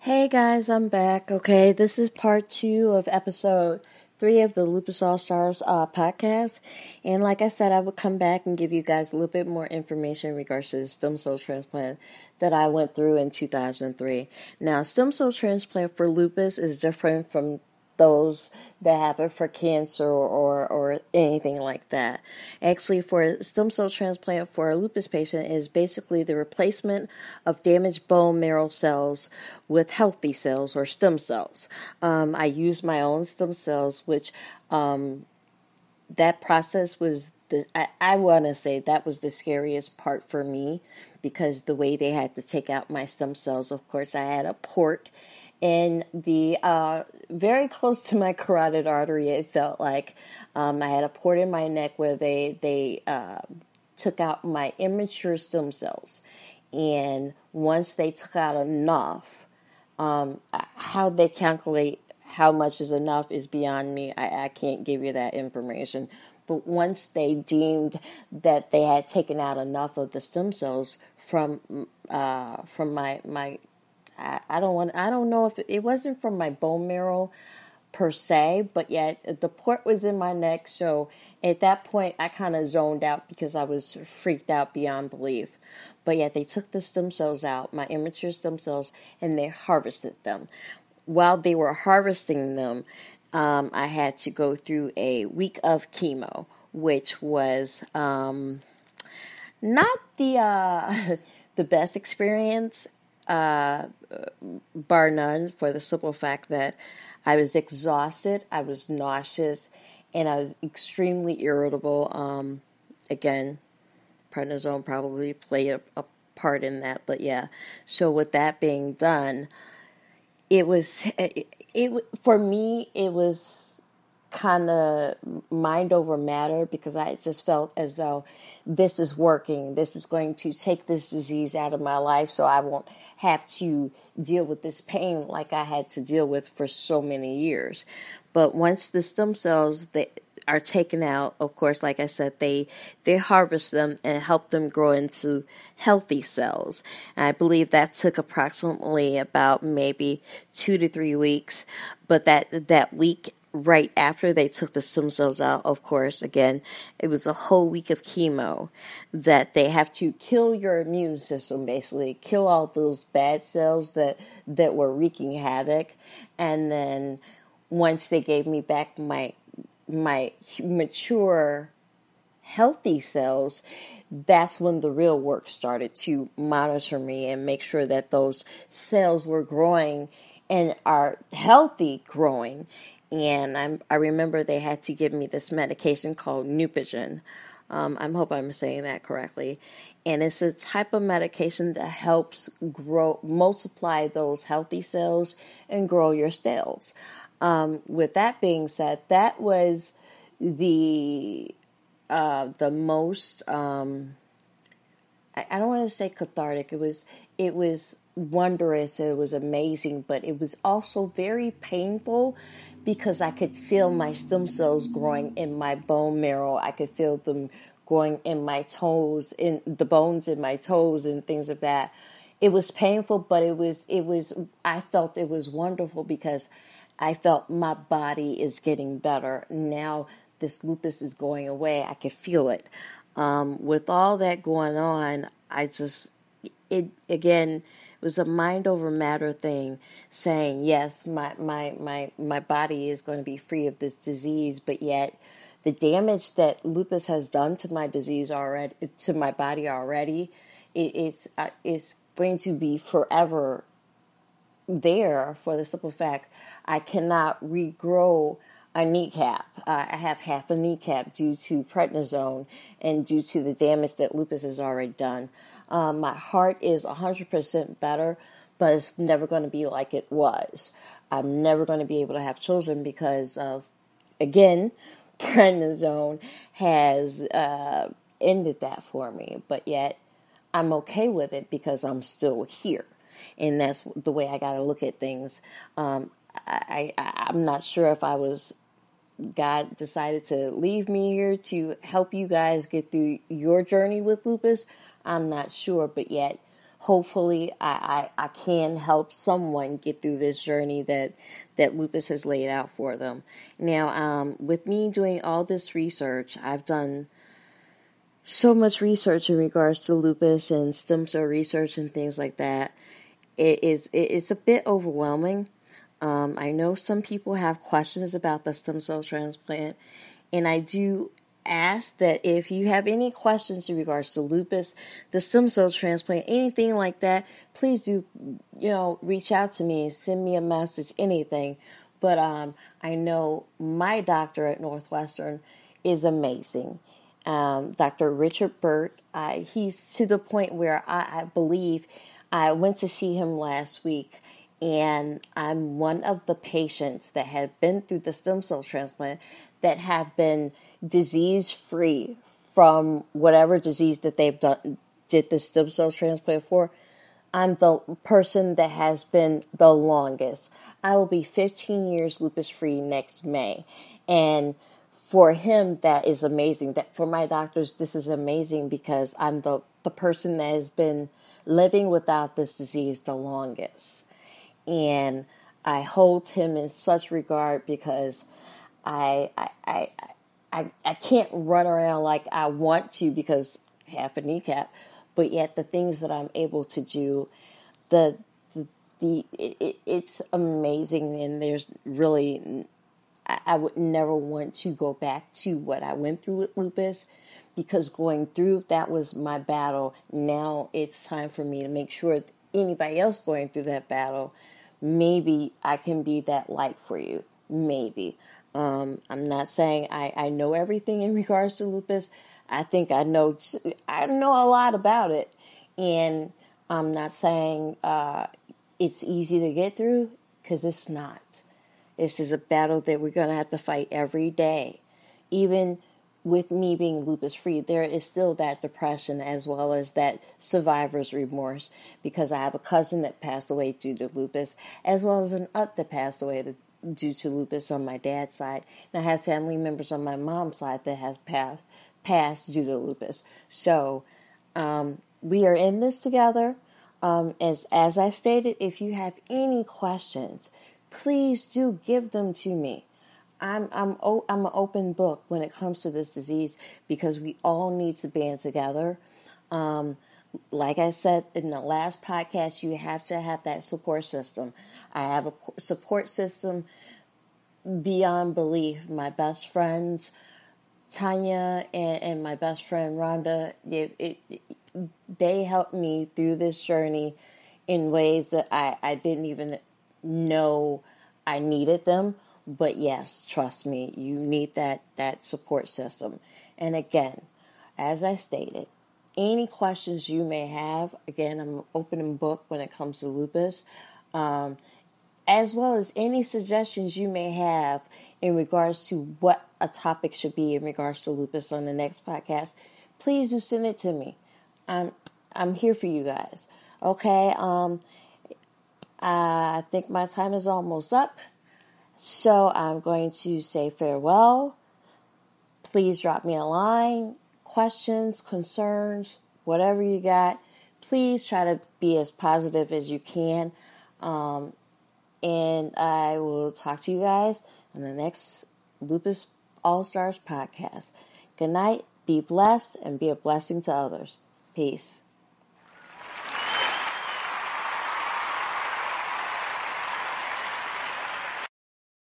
Hey guys, I'm back. Okay, this is part 2 of episode 3 of the Lupus All Stars podcast. And like I said, I would come back and give you guys a little bit more information in regards to the stem cell transplant that I went through in 2003. Now, stem cell transplant for lupus is different from those that have it for cancer or anything like that. Actually, for a stem cell transplant for a lupus patient is basically the replacement of damaged bone marrow cells with healthy cells or stem cells. I use my own stem cells, which that process was I want to say that was the scariest part for me because the way they had to take out my stem cells. Of course, I had a port in the very close to my carotid artery. It felt like I had a port in my neck where they took out my immature stem cells, and once they took out enough, how they calculate how much is enough is beyond me. I can't give you that information. But once they deemed that they had taken out enough of the stem cells from my I don't know if it wasn't from my bone marrow per se, but yet the port was in my neck. So at that point, I kind of zoned out because I was freaked out beyond belief. But yet they took the stem cells out, my immature stem cells, and they harvested them. While they were harvesting them, I had to go through a week of chemo, which was not the the best experience, bar none, for the simple fact that I was exhausted, I was nauseous, and I was extremely irritable. Again, prednisone probably played a part in that, but yeah. So with that being done, it was it for me. It was kind of mind over matter because I just felt as though this is working. This is going to take this disease out of my life, so I won't have to deal with this pain like I had to deal with for so many years. But once the stem cells that are taken out, of course, like I said, they harvest them and help them grow into healthy cells. And I believe that took approximately about maybe 2 to 3 weeks. But that week right after they took the stem cells out, of course, again, it was a whole week of chemo that they have to kill your immune system, basically kill all those bad cells that were wreaking havoc. And then once they gave me back my mature healthy cells, that's when the real work started to monitor me and make sure that those cells were growing and are healthy growing. And I remember they had to give me this medication called Neupogen. I hope I'm saying that correctly. And it's a type of medication that helps multiply those healthy cells and grow your cells. With that being said, that was the most I don't want to say cathartic. It was wondrous. It was amazing, but it was also very painful because I could feel my stem cells growing in my bone marrow. I could feel them growing in my toes, in the bones in my toes, and things of that. It was painful, but I felt it was wonderful because I felt my body is getting better. Now this lupus is going away. I could feel it. With all that going on, it was a mind over matter thing, saying, yes, my body is going to be free of this disease, but yet the damage that lupus has done to my disease already, to my body already, it's going to be forever there, for the simple fact I cannot regrow a kneecap. I have half a kneecap due to prednisone and due to the damage that lupus has already done. My heart is 100% better, but it's never going to be like it was. I'm never going to be able to have children because of, again, prednisone has ended that for me. But yet, I'm okay with it because I'm still here. And that's the way I got to look at things. I'm not sure if God decided to leave me here to help you guys get through your journey with lupus. I'm not sure, but yet hopefully I can help someone get through this journey that lupus has laid out for them. Now, with me doing all this research, I've done so much research in regards to lupus and stem cell research and things like that. It's a bit overwhelming. I know some people have questions about the stem cell transplant, and I do ask that if you have any questions in regards to lupus, the stem cell transplant, anything like that, please do, reach out to me, send me a message, anything. But I know my doctor at Northwestern is amazing. Dr. Richard Burt, he's to the point where I believe I went to see him last week, and I'm one of the patients that have been through the stem cell transplant that have been disease-free from whatever disease that did the stem cell transplant for. I'm the person that has been the longest. I will be 15 years lupus-free next May. And for him, that is amazing. That for my doctors, this is amazing because I'm the person that has been living without this disease the longest. And I hold him in such regard because I can't run around like I want to because I have a kneecap, but yet the things that I'm able to do, it's amazing, and there's really, I would never want to go back to what I went through with lupus, because going through that was my battle. Now it's time for me to make sure that anybody else going through that battle, maybe I can be that light for you. Maybe. I'm not saying I know everything in regards to lupus. I think I know a lot about it. And I'm not saying it's easy to get through, because it's not. This is a battle that we're going to have to fight every day. Even with me being lupus free, there is still that depression as well as that survivor's remorse, because I have a cousin that passed away due to lupus, as well as an aunt that passed away due to lupus on my dad's side. And I have family members on my mom's side that has passed due to lupus. So we are in this together. As I stated, if you have any questions, please do give them to me. I'm an open book when it comes to this disease, because we all need to band together. Like I said in the last podcast, you have to have that support system. I have a support system beyond belief. My best friends, Tanya and my best friend Rhonda, they helped me through this journey in ways that I didn't even know I needed them. But yes, trust me, you need that support system. And again, as I stated, any questions you may have, again, I'm an open book when it comes to lupus, as well as any suggestions you may have in regards to what a topic should be in regards to lupus on the next podcast. Please do send it to me. I'm here for you guys. Okay. I think my time is almost up. So I'm going to say farewell. Please drop me a line, questions, concerns, whatever you got. Please try to be as positive as you can. And I will talk to you guys on the next Lupus All-Stars podcast. Good night, be blessed, and be a blessing to others. Peace.